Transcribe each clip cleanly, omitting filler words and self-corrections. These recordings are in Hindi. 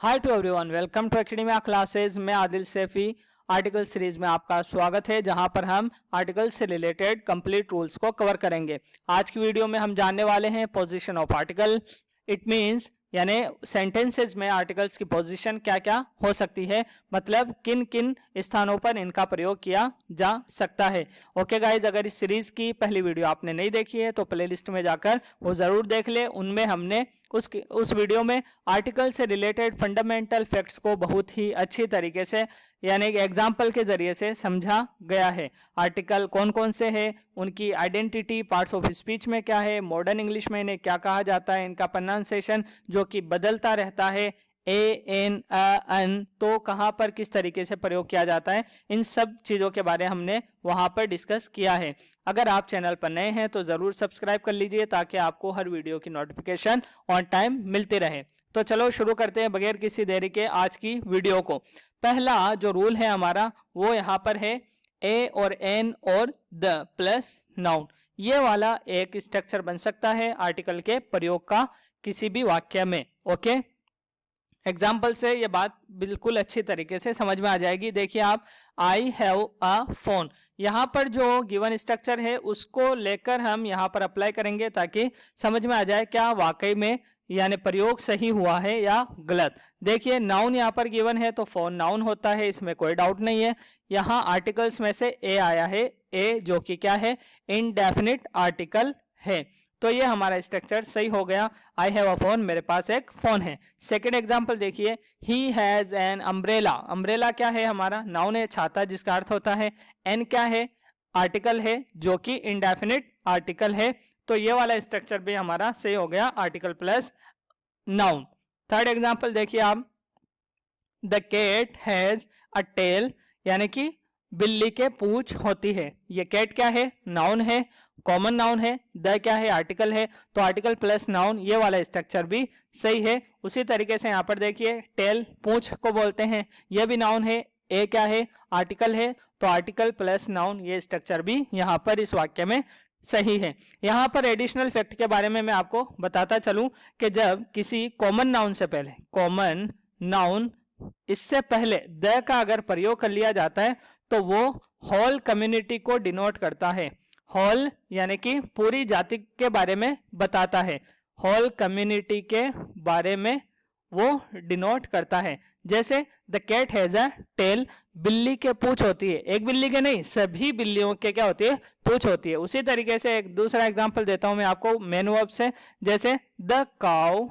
Hi to everyone, welcome to Academia classes. मैं आदिल सैफी। आर्टिकल सीरीज में आपका स्वागत है, जहां पर हम आर्टिकल से रिलेटेड कंप्लीट रूल्स को कवर करेंगे। आज की वीडियो में हम जानने वाले हैं position of article. It means यानी सेंटेंसेस में आर्टिकल्स की पोजीशन क्या क्या हो सकती है, मतलब किन किन स्थानों पर इनका प्रयोग किया जा सकता है। ओके गाइज, अगर इस सीरीज की पहली वीडियो आपने नहीं देखी है तो प्लेलिस्ट में जाकर वो जरूर देख ले। उनमें हमने उस वीडियो में आर्टिकल से रिलेटेड फंडामेंटल फैक्ट्स को बहुत ही अच्छी तरीके से यानी कि एग्जाम्पल के जरिए से समझा गया है। आर्टिकल कौन कौन से हैं, उनकी आइडेंटिटी, पार्ट्स ऑफ स्पीच में क्या है, मॉडर्न इंग्लिश में इन्हें क्या कहा जाता है, इनका प्रोनाउंसिएशन जो कि बदलता रहता है, ए एन अन, तो कहाँ पर किस तरीके से प्रयोग किया जाता है, इन सब चीज़ों के बारे में हमने वहाँ पर डिस्कस किया है। अगर आप चैनल पर नए हैं तो ज़रूर सब्सक्राइब कर लीजिए ताकि आपको हर वीडियो की नोटिफिकेशन ऑन टाइम मिलती रहे। तो चलो शुरू करते हैं बगैर किसी देरी के आज की वीडियो को। पहला जो रूल है हमारा वो यहाँ पर है ए और एन और द प्लस नाउन। ये वाला एक स्ट्रक्चर बन सकता है आर्टिकल के प्रयोग का किसी भी वाक्य में। ओके, एग्जाम्पल से ये बात बिल्कुल अच्छी तरीके से समझ में आ जाएगी। देखिए आप, आई हैव अ फोन, यहाँ पर जो गिवन स्ट्रक्चर है उसको लेकर हम यहाँ पर अप्लाई करेंगे ताकि समझ में आ जाए क्या वाकई में यानी प्रयोग सही हुआ है या गलत। देखिए नाउन यहाँ पर गिवन है तो फोन नाउन होता है, इसमें कोई डाउट नहीं है। यहाँ आर्टिकल्स में से ए आया है, ए जो कि क्या है, इनडेफिनिट आर्टिकल है, तो ये हमारा स्ट्रक्चर सही हो गया। आई हैव अ फोन, मेरे पास एक फोन है। सेकेंड एग्जाम्पल देखिए, he has an umbrella. Umbrella क्या है, हमारा नाउन है, छाता जिसका अर्थ होता है। एन क्या है, आर्टिकल है जो कि इनडेफिनिट आर्टिकल है, तो ये वाला स्ट्रक्चर भी हमारा सही हो गया, article plus noun. Third example देखिए आप, the cat has a tail, यानी कि बिल्ली के पूंछ होती है। ये कैट क्या है, नाउन है, कॉमन नाउन है। द क्या है, आर्टिकल है, तो आर्टिकल प्लस नाउन, ये वाला स्ट्रक्चर भी सही है। उसी तरीके से यहाँ पर देखिए टेल पूंछ को बोलते हैं, यह भी नाउन है। ए क्या है, आर्टिकल है, तो आर्टिकल प्लस नाउन, ये स्ट्रक्चर भी यहाँ पर इस वाक्य में सही है। यहाँ पर एडिशनल फैक्ट के बारे में मैं आपको बताता चलूं कि जब किसी कॉमन नाउन से पहले, कॉमन नाउन इससे पहले द का अगर प्रयोग कर लिया जाता है तो वो होल कम्युनिटी को डिनोट करता है। होल यानी कि पूरी जाति के बारे में बताता है, होल कम्युनिटी के बारे में वो डिनोट करता है। जैसे the cat has a tail, बिल्ली के पूंछ होती है, एक बिल्ली के नहीं, सभी बिल्लियों के क्या होती है, पूंछ होती है। उसी तरीके से एक दूसरा एग्जांपल देता हूं मैं आपको मेन वर्ब से, जैसे द काउ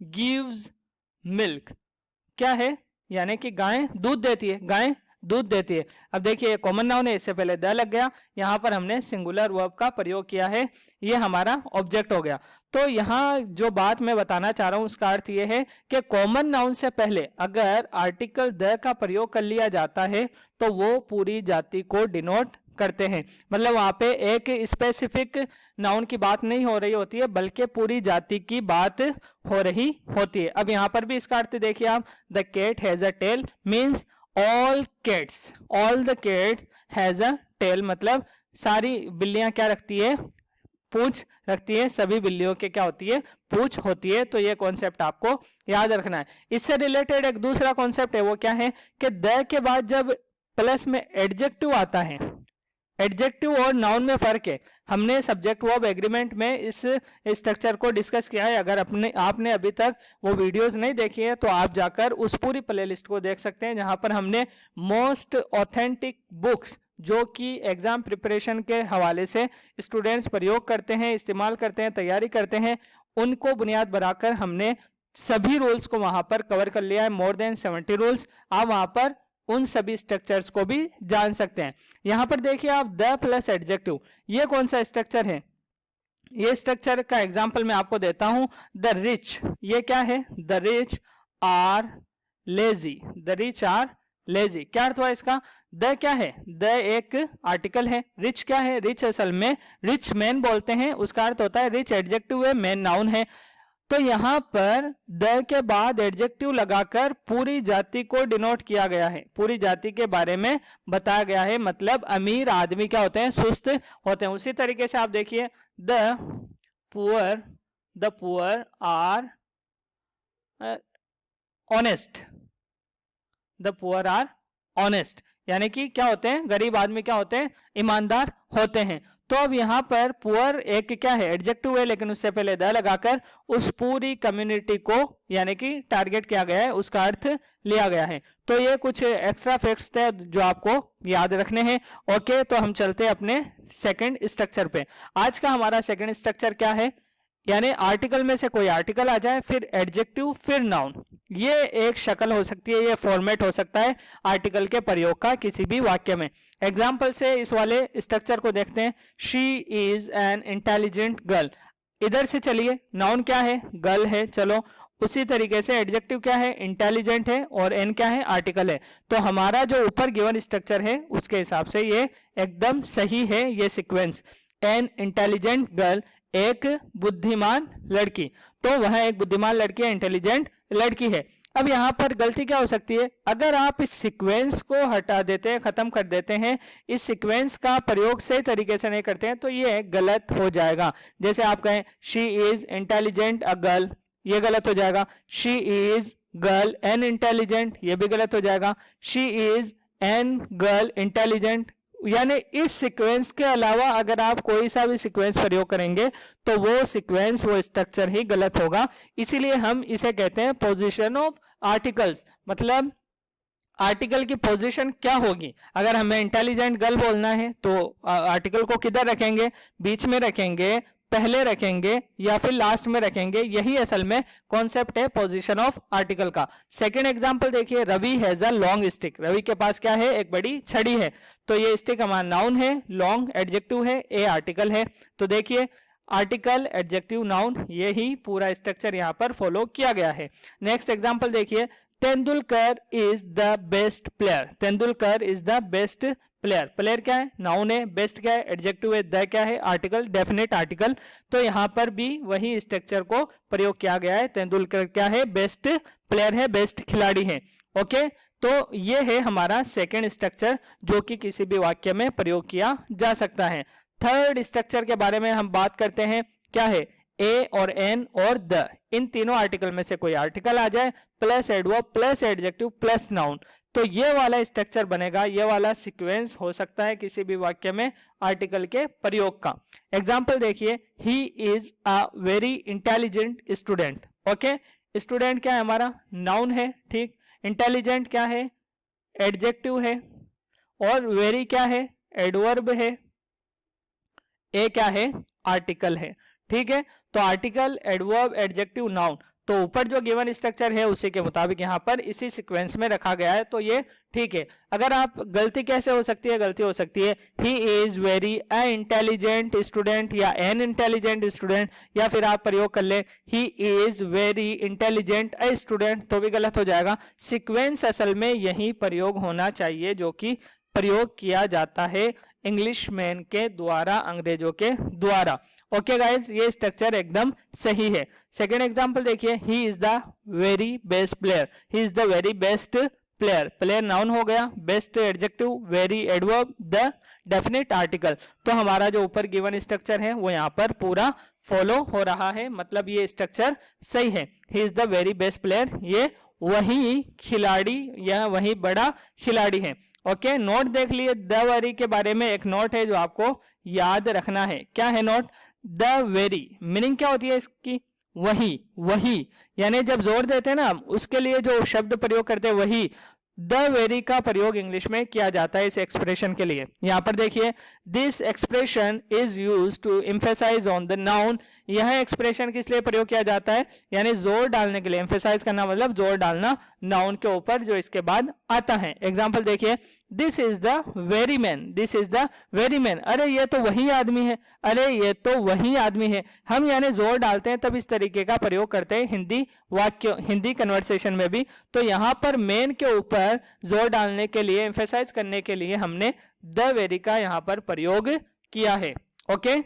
गिव्स मिल्क, क्या है, यानी कि गाय दूध देती है, गाय दूध देती है। अब देखिए कॉमन नाउन है, इससे पहले द लग गया, यहाँ पर हमने सिंगुलर वर्ब का प्रयोग किया है, ये हमारा ऑब्जेक्ट हो गया। तो यहाँ जो बात मैं बताना चाह रहा हूं उसका अर्थ ये है कि कॉमन नाउन से पहले अगर आर्टिकल द का प्रयोग कर लिया जाता है तो वो पूरी जाति को डिनोट करते हैं। मतलब वहां पे एक स्पेसिफिक नाउन की बात नहीं हो रही होती है बल्कि पूरी जाति की बात हो रही होती है। अब यहाँ पर भी इसका अर्थ देखिए आप, the cat has a tail means all cats, all the cats has a tail, मतलब सारी बिल्लियां क्या रखती है, पूंछ रखती है, सभी बिल्लियों के क्या होती है, पूंछ होती है। तो ये कॉन्सेप्ट आपको याद रखना है। इससे रिलेटेड एक दूसरा कॉन्सेप्ट है, वो क्या है कि द के बाद जब प्लस में एडजेक्टिव आता है, एडजेक्टिव और नाउन में फर्क है। हमने सब्जेक्ट वर्ब एग्रीमेंट में इस स्ट्रक्चर को डिस्कस किया है। अगर आपने अभी तक वो वीडियोस नहीं देखी है तो आप जाकर उस पूरी प्लेलिस्ट को देख सकते हैं, जहां पर हमने मोस्ट ऑथेंटिक बुक्स जो कि एग्जाम प्रिपरेशन के हवाले से स्टूडेंट्स प्रयोग करते हैं, इस्तेमाल करते हैं, तैयारी करते हैं, उनको बुनियाद बनाकर हमने सभी रूल्स को वहां पर कवर कर लिया है, मोर देन 70 रूल्स। आप वहां पर उन सभी स्ट्रक्चर्स को भी जान सकते हैं। यहां पर देखिए आप, द प्लस एडजेक्टिव, ये कौन सा स्ट्रक्चर है, ये स्ट्रक्चर का एग्जांपल मैं आपको देता हूं। द रिच, ये क्या है, the rich are lazy, the rich are lazy, क्या अर्थ हुआ इसका, द क्या है, द एक आर्टिकल है, रिच क्या है, रिच असल में रिच मैन बोलते हैं, उसका अर्थ होता है रिच, एडजेक्टिव है, मैन नाउन है। तो यहां पर द के बाद एडजेक्टिव लगाकर पूरी जाति को डिनोट किया गया है, पूरी जाति के बारे में बताया गया है, मतलब अमीर आदमी क्या होते हैं, सुस्त होते हैं। उसी तरीके से आप देखिए, the poor are honest, the poor are honest, यानी कि क्या होते हैं, गरीब आदमी क्या होते हैं, ईमानदार होते हैं। तो अब यहाँ पर पुअर एक क्या है, एडजेक्टिव है, लेकिन उससे पहले द लगाकर उस पूरी कम्युनिटी को यानी कि टारगेट किया गया है, उसका अर्थ लिया गया है। तो ये कुछ एक्स्ट्रा फैक्ट्स थे जो आपको याद रखने हैं। ओके, तो हम चलते हैं अपने सेकंड स्ट्रक्चर पे। आज का हमारा सेकंड स्ट्रक्चर क्या है, यानी आर्टिकल में से कोई आर्टिकल आ जाए, फिर एडजेक्टिव, फिर नाउन। ये एक शक्ल हो सकती है, ये फॉर्मेट हो सकता है आर्टिकल के प्रयोग का किसी भी वाक्य में। एग्जाम्पल से इस वाले स्ट्रक्चर को देखते हैं। She is an intelligent girl, इधर से चलिए, नाउन क्या है, गर्ल है, चलो। उसी तरीके से एडजेक्टिव क्या है, इंटेलिजेंट है, और एन क्या है, आर्टिकल है। तो हमारा जो ऊपर गिवन स्ट्रक्चर है उसके हिसाब से ये एकदम सही है, ये सीक्वेंस। एन इंटेलिजेंट गर्ल, एक बुद्धिमान लड़की, तो वह एक बुद्धिमान लड़की है, इंटेलिजेंट लड़की है। अब यहाँ पर गलती क्या हो सकती है, अगर आप इस सीक्वेंस को हटा देते हैं, खत्म कर देते हैं, इस सीक्वेंस का प्रयोग सही तरीके से नहीं करते हैं, तो ये गलत हो जाएगा। जैसे आप कहें she is intelligent a girl, ये गलत हो जाएगा। She is girl an intelligent, ये भी गलत हो जाएगा। She is an girl intelligent, यानी इस सीक्वेंस के अलावा अगर आप कोई सा भी सीक्वेंस प्रयोग करेंगे तो वो सीक्वेंस, वो स्ट्रक्चर ही गलत होगा। इसीलिए हम इसे कहते हैं पोजीशन ऑफ आर्टिकल्स। मतलब आर्टिकल की पोजीशन क्या होगी, अगर हमें इंटेलिजेंट गर्ल बोलना है तो आर्टिकल को किधर रखेंगे, बीच में रखेंगे, पहले रखेंगे, या फिर लास्ट में रखेंगे। यही असल में कॉन्सेप्ट है पोजीशन ऑफ आर्टिकल का। सेकंड एग्जांपल देखिए, Ravi has a long stick, Ravi के पास क्या है, एक बड़ी छड़ी है। तो ये स्टिक हमारा नाउन है, लॉन्ग एडजेक्टिव है, ए आर्टिकल है। तो देखिए आर्टिकल, एडजेक्टिव, नाउन, यही पूरा स्ट्रक्चर यहाँ पर फॉलो किया गया है। नेक्स्ट एग्जांपल देखिए, Tendulkar is the best player, Tendulkar is the best player, player क्या है, नाउन है, बेस्ट क्या है, एडजेक्टिव है, द क्या है, आर्टिकल, डेफिनेट आर्टिकल। तो यहाँ पर भी वही स्ट्रक्चर को प्रयोग किया गया है। तेंदुलकर क्या है, बेस्ट प्लेयर है, बेस्ट खिलाड़ी है। ओके, तो ये है हमारा सेकंड स्ट्रक्चर जो कि किसी भी वाक्य में प्रयोग किया जा सकता है। थर्ड स्ट्रक्चर के बारे में हम बात करते हैं, क्या है, ए और एन और द, इन तीनों आर्टिकल में से कोई आर्टिकल आ जाए, plus adverb, plus adjective, plus noun, तो ये वाला स्ट्रक्चर बनेगा, ये वाला सीक्वेंस हो सकता है किसी भी वाक्य में आर्टिकल के प्रयोग का। एग्जाम्पल देखिए, he is a very intelligent student. Okay, student क्या है हमारा, नाउन है, ठीक। इंटेलिजेंट क्या है, एडजेक्टिव है, और वेरी क्या है, एडवर्ब है, ए क्या है, आर्टिकल है, ठीक है। तो आर्टिकल, एडवर्ब, एडजेक्टिव, नाउन, तो ऊपर जो गिवन स्ट्रक्चर है उसी के मुताबिक यहाँ पर इसी सीक्वेंस में रखा गया है, तो ये ठीक है। अगर आप गलती कैसे हो सकती है, गलती हो सकती है he is very a intelligent student या एन इंटेलिजेंट स्टूडेंट, या फिर आप प्रयोग कर ले he is very intelligent a student, तो भी गलत हो जाएगा। सीक्वेंस असल में यही प्रयोग होना चाहिए जो कि प्रयोग किया जाता है इंग्लिश मैन के द्वारा, अंग्रेजों के द्वारा। ओके गाइज, ये स्ट्रक्चर एकदम सही है। सेकेंड एग्जांपल देखिए, he is the very best player, he is the very best player, player noun हो गया, best adjective, very adverb, the definite article. तो हमारा जो ऊपर गिवन स्ट्रक्चर है वो यहाँ पर पूरा फॉलो हो रहा है, मतलब ये स्ट्रक्चर सही है। He is the very best player, ये वही खिलाड़ी या वही बड़ा खिलाड़ी है। ओके, नोट देख लिए, द वेरी के बारे में एक नोट है जो आपको याद रखना है। क्या है नोट, द वेरी मीनिंग क्या होती है इसकी, वही, वही, यानी जब जोर देते हैं ना उसके लिए जो शब्द प्रयोग करते हैं वही, द वेरी का प्रयोग इंग्लिश में किया जाता है इस एक्सप्रेशन के लिए। यहाँ पर देखिए, this expression is use to emphasize on the noun, यह एक्सप्रेशन किस लिए प्रयोग किया जाता है, यानी जोर डालने के लिए, एम्फेसाइज करना मतलब जोर डालना नाउन के ऊपर जो इसके बाद आता है। एग्जाम्पल देखिए, this is the very man, this is the very man, अरे ये तो वही आदमी है, अरे ये तो वही आदमी है। हम यानी जोर डालते हैं तब इस तरीके का प्रयोग करते हैं हिंदी वाक्य, हिंदी कन्वर्सेशन में भी। तो यहाँ पर मैन के ऊपर जोर डालने के लिए, एम्फेसाइज करने के लिए हमने द वेरी का यहाँ पर प्रयोग किया है। ओके,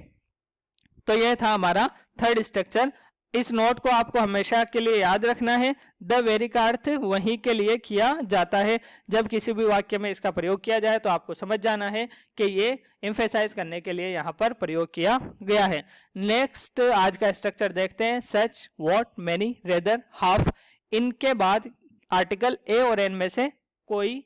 तो यह था हमारा थर्ड स्ट्रक्चर। इस नोट को आपको हमेशा के लिए याद रखना है, द वेरी का अर्थ वही के लिए किया जाता है। जब किसी भी वाक्य में इसका प्रयोग किया जाए तो आपको समझ जाना है कि ये एम्फेसाइज करने के लिए यहाँ पर प्रयोग किया गया है। नेक्स्ट आज का स्ट्रक्चर देखते हैं, सच, व्हाट, मेनी, रेदर, हाफ। इनके बाद आर्टिकल ए और एन में से कोई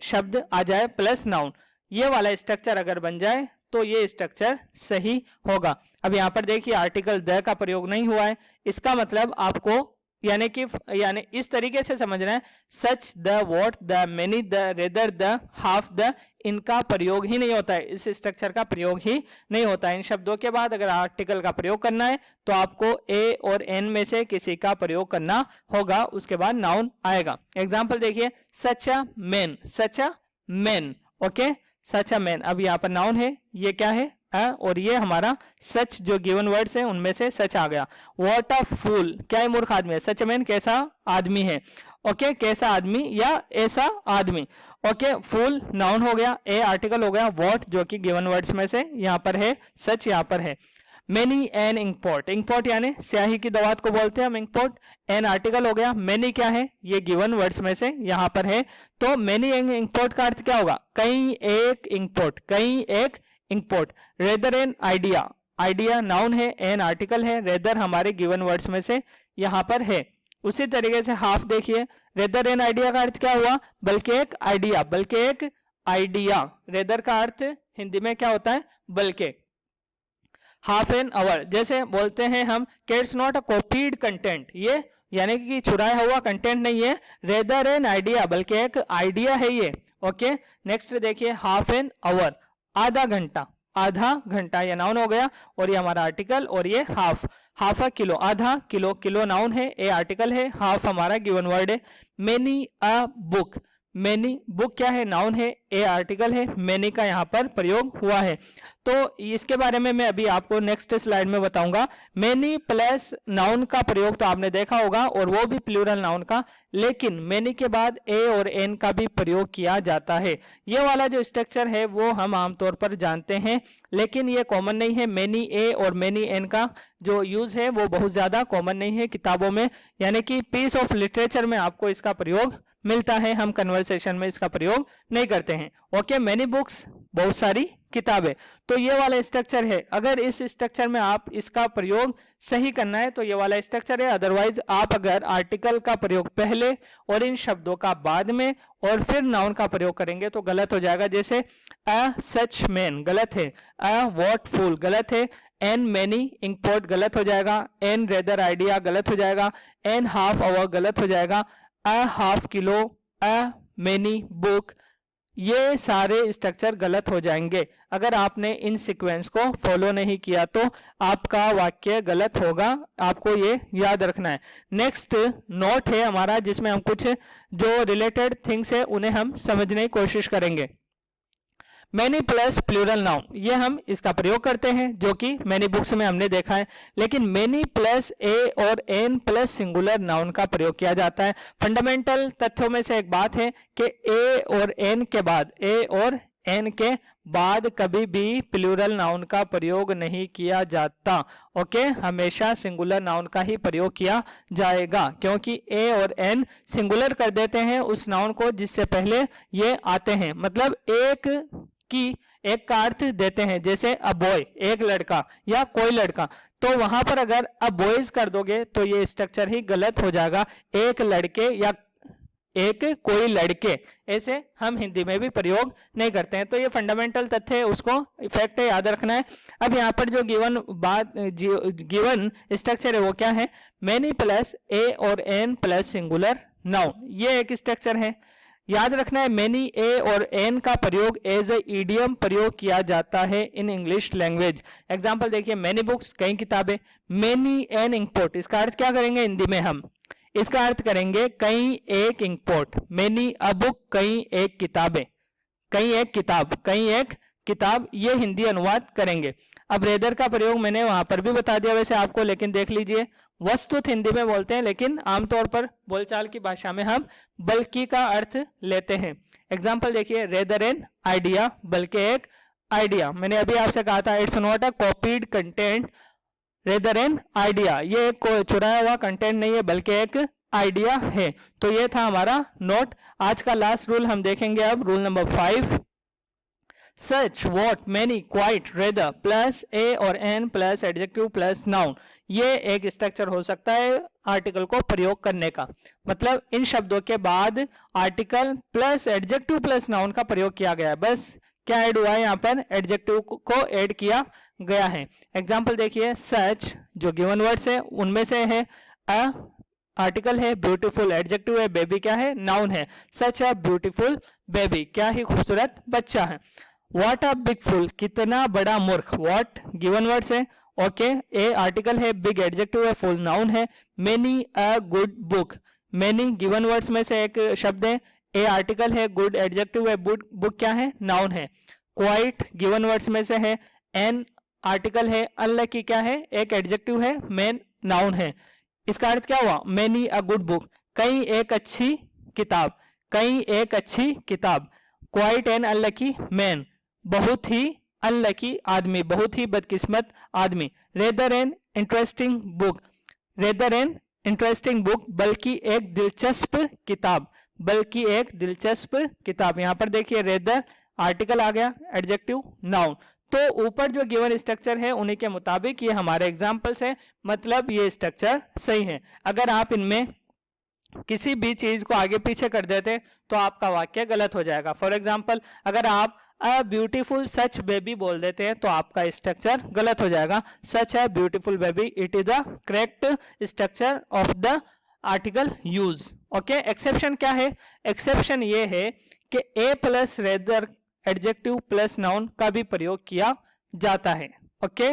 शब्द आ जाए प्लस नाउन, ये वाला स्ट्रक्चर अगर बन जाए तो ये स्ट्रक्चर सही होगा। अब यहाँ पर देखिए आर्टिकल द का प्रयोग नहीं हुआ है, इसका मतलब आपको यानी इस तरीके से समझना है, such, the, what, the, many, the, rather, the, half, the, इनका प्रयोग ही नहीं होता है, इस स्ट्रक्चर का प्रयोग ही नहीं होता है। इन शब्दों के बाद अगर आर्टिकल का प्रयोग करना है तो आपको ए और एन में से किसी का प्रयोग करना होगा, उसके बाद नाउन आएगा। एग्जाम्पल देखिए, such a man, such a man, okay, such a man. अब यहाँ पर नाउन है, ये क्या है, और ये हमारा सच जो गिवन वर्ड्स है उनमें से सच आ गया। व्हाट अ फूल, क्या है, मूर्ख आदमी है। सच मैन, कैसा आदमी है, ओके, कैसा आदमी या ऐसा आदमी, ओके। फूल नाउन हो गया, ए आर्टिकल हो गया, व्हाट जो कि गिवन वर्ड्स में से यहाँ पर है, सच यहाँ पर है। मेनी एन इंकपोर्ट, इंकपोर्ट यानी स्याही की दवात को बोलते हैं हम इंकपोर्ट, एन आर्टिकल हो गया। मेनी क्या है, ये गिवन वर्ड्स में से यहाँ पर है, तो मेनी एन इंकपोर्ट का अर्थ क्या होगा, कई एक इंकपोर्ट, कई एक इंकपोर्ट। Rather an idea, idea noun है, एन आर्टिकल है, रेदर हमारे गिवन वर्ड्स में से यहाँ पर है। उसी तरीके से हाफ देखिए, रेदर एन आइडिया का अर्थ क्या हुआ, बल्कि एक आइडिया, बल्कि एक आइडिया। रेदर का अर्थ हिंदी में क्या होता है, बल्कि। हाफ एन आवर, जैसे बोलते हैं हम कि it's not a copied content, ये यानी कि चुराया हुआ कंटेंट नहीं है, रेदर एन आइडिया, बल्कि एक आइडिया है ये, ओके। नेक्स्ट देखिए, हाफ एन आवर, आधा घंटा, आधा घंटा ये नाउन हो गया, और ये हमारा आर्टिकल, और ये हाफ, हाफ अ किलो, आधा किलो, किलो नाउन है, ए आर्टिकल है, हाफ हमारा गिवन वर्ड है। Many a book, many book क्या है, नाउन है, ए आर्टिकल है, मेनी का यहाँ पर प्रयोग हुआ है। तो इसके बारे में मैं अभी आपको नेक्स्ट स्लाइड में बताऊंगा। मेनी प्लस नाउन का प्रयोग तो आपने देखा होगा, और वो भी प्लूरल नाउन का, लेकिन मेनी के बाद ए और एन का भी प्रयोग किया जाता है। ये वाला जो स्ट्रक्चर है वो हम आमतौर पर जानते हैं, लेकिन ये कॉमन नहीं है। मेनी ए और मेनी एन का जो यूज है वो बहुत ज्यादा कॉमन नहीं है किताबों में, यानी कि पीस ऑफ लिटरेचर में आपको इसका प्रयोग मिलता है, हम कन्वर्सेशन में इसका प्रयोग नहीं करते हैं, ओके। मेनी बुक्स, बहुत सारी किताबें, तो ये वाला स्ट्रक्चर है। अगर इस स्ट्रक्चर में आप इसका प्रयोग सही करना है तो ये वाला स्ट्रक्चर है, अदरवाइज आप अगर आर्टिकल का प्रयोग पहले और इन शब्दों का बाद में और फिर नाउन का प्रयोग करेंगे तो गलत हो जाएगा। जैसे अ सच मैन गलत है, अ व्हाट फूल गलत है, एन मेनी इंकपोर्ट गलत हो जाएगा, एन रेदर आइडिया गलत हो जाएगा, एन हाफ आवर गलत हो जाएगा, a half kilo, a many book, ये सारे स्ट्रक्चर गलत हो जाएंगे। अगर आपने इन सीक्वेंस को फॉलो नहीं किया तो आपका वाक्य गलत होगा, आपको ये याद रखना है। नेक्स्ट नोट है हमारा, जिसमें हम कुछ जो रिलेटेड थिंग्स है उन्हें हम समझने की कोशिश करेंगे। मैनी प्लस प्लूरल नाउन, ये हम इसका प्रयोग करते हैं, जो कि मैनी बुक्स में हमने देखा है, लेकिन मैनी प्लस ए और एन प्लस सिंगुलर नाउन का प्रयोग किया जाता है। फंडामेंटल तथ्यों में से एक बात है कि ए और एन के बाद, ए और एन के बाद कभी भी प्लूरल नाउन का प्रयोग नहीं किया जाता, ओके। हमेशा सिंगुलर नाउन का ही प्रयोग किया जाएगा, क्योंकि ए और एन सिंगुलर कर देते हैं उस नाउन को जिससे पहले ये आते हैं, मतलब एक का अर्थ देते हैं। जैसे अ बॉय, एक लड़का या कोई लड़का, तो वहां पर अगर अ बॉयज कर दोगे तो ये स्ट्रक्चर ही गलत हो जाएगा, एक लड़के या एक कोई लड़के, ऐसे हम हिंदी में भी प्रयोग नहीं करते हैं। तो ये फंडामेंटल तथ्य है, उसको इफेक्ट याद रखना है। अब यहाँ पर जो गिवन स्ट्रक्चर है वो क्या है, मैनी प्लस ए और एन प्लस सिंगुलर नाउन, ये एक स्ट्रक्चर है। याद रखना है, मैनी ए और एन का प्रयोग एज ए इडियम प्रयोग किया जाता है इन इंग्लिश लैंग्वेज। एग्जांपल देखिए, मैनी बुक्स कई किताबें, मैनी एन इंकपोर्ट, इसका अर्थ क्या करेंगे हिंदी में हम, इसका अर्थ करेंगे कई एक इंकपोर्ट। मैनी अ बुक, कई एक किताबें, कई एक किताब, कई एक किताब, ये हिंदी अनुवाद करेंगे। अब रेदर का प्रयोग मैंने वहां पर भी बता दिया वैसे आपको, लेकिन देख लीजिए, वस्तुत हिंदी में बोलते हैं, लेकिन आमतौर पर बोलचाल की भाषा में हम बल्कि का अर्थ लेते हैं। एग्जाम्पल देखिए, रेदर एन आइडिया, बल्कि एक आइडिया। मैंने अभी आपसे कहा था it's not a copied content, rather an idea, ये एक चुराया हुआ कंटेंट नहीं है बल्कि एक आइडिया है। तो ये था हमारा नोट। आज का लास्ट रूल हम देखेंगे अब, rule number 5, such, what, many, quite, rather plus a और an plus adjective plus noun, ये एक स्ट्रक्चर हो सकता है आर्टिकल को प्रयोग करने का। मतलब इन शब्दों के बाद article plus adjective plus noun का प्रयोग किया गया है। बस क्या ऐड हुआ है यहाँ पर, एडजेक्टिव को ऐड किया गया है। एग्जाम्पल देखिए, सच जो गिवन वर्ड्स है उनमें से है, अ आर्टिकल है, ब्यूटीफुल एडजेक्टिव है, बेबी क्या है, नाउन है। सच अ ब्यूटीफुल बेबी, क्या ही खूबसूरत बच्चा है। व्हाट अ बिग फूल, कितना बड़ा मूर्ख, व्हाट गिवन वर्ड्स है, ओके। ए आर्टिकल है, बिग एडजेक्टिव है, फुल नाउन है। Many a good book, many given words में से एक शब्द है, ए आर्टिकल है, गुड एडजेक्टिव है, बुक क्या है, नाउन है। क्वाइट गिवन वर्ड्स में से है, एन आर्टिकल है, अनलकी क्या है, एक एडजेक्टिव है, मैन नाउन है। इसका अर्थ क्या हुआ, मैनी अ गुड बुक, कई एक अच्छी किताब, कई एक अच्छी किताब। क्वाइट एन अनलकी मैन, बहुत ही अनलकी आदमी, बहुत ही बदकिस्मत आदमी। Rather an interesting book, rather an interesting book, बल्कि एक दिलचस्प किताब, बल्कि एक दिलचस्प किताब। यहां पर देखिए रेदर आर्टिकल आ गया, एडजेक्टिव नाउन। तो ऊपर जो गिवन स्ट्रक्चर है उन्हीं के मुताबिक ये हमारे एग्जाम्पल्स है, मतलब ये स्ट्रक्चर सही है। अगर आप इनमें किसी भी चीज को आगे पीछे कर देते तो आपका वाक्य गलत हो जाएगा। फॉर एग्जाम्पल, अगर आप अ ब्यूटीफुल सच बेबी बोल देते हैं तो आपका स्ट्रक्चर गलत हो जाएगा। Such a beautiful baby, it is the correct structure of the article use. Okay, exception क्या है, एक्सेप्शन ये है कि a plus rather adjective plus noun का भी प्रयोग किया जाता है। ओके,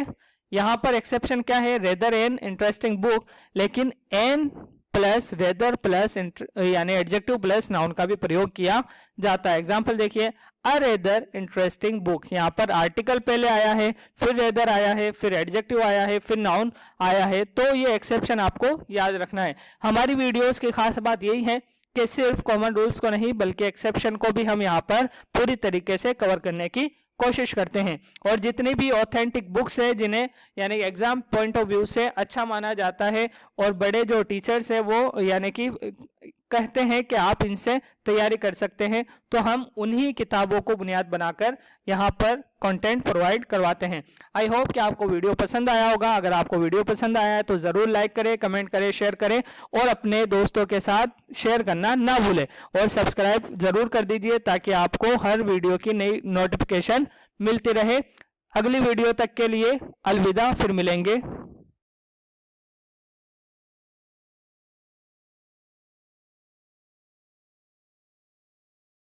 यहां पर एक्सेप्शन क्या है, रेदर एन इंटरेस्टिंग बुक, लेकिन एन प्लस रेदर प्लस यानी एडजेक्टिव प्लस नाउन का भी प्रयोग किया जाता है। एग्जांपल देखिए, अ रेदर इंटरेस्टिंग बुक, यहाँ पर आर्टिकल पहले आया है, फिर रेदर आया है, फिर एडजेक्टिव आया है, फिर नाउन आया है, तो ये एक्सेप्शन आपको याद रखना है। हमारी वीडियोस की खास बात यही है कि सिर्फ कॉमन रूल्स को नहीं बल्कि एक्सेप्शन को भी हम यहाँ पर पूरी तरीके से कवर करने की कोशिश करते हैं। और जितनी भी ऑथेंटिक बुक्स है जिन्हें यानी एग्जाम पॉइंट ऑफ व्यू से अच्छा माना जाता है और बड़े जो टीचर्स है वो यानी कि कहते हैं कि आप इनसे तैयारी कर सकते हैं, तो हम उन्हीं किताबों को बुनियाद बनाकर यहाँ पर कंटेंट प्रोवाइड करवाते हैं। आई होप कि आपको वीडियो पसंद आया होगा। अगर आपको वीडियो पसंद आया है तो ज़रूर लाइक करें, कमेंट करें, शेयर करें और अपने दोस्तों के साथ शेयर करना ना भूलें। और सब्सक्राइब ज़रूर कर दीजिए ताकि आपको हर वीडियो की नई नोटिफिकेशन मिलती रहे। अगली वीडियो तक के लिए अलविदा, फिर मिलेंगे।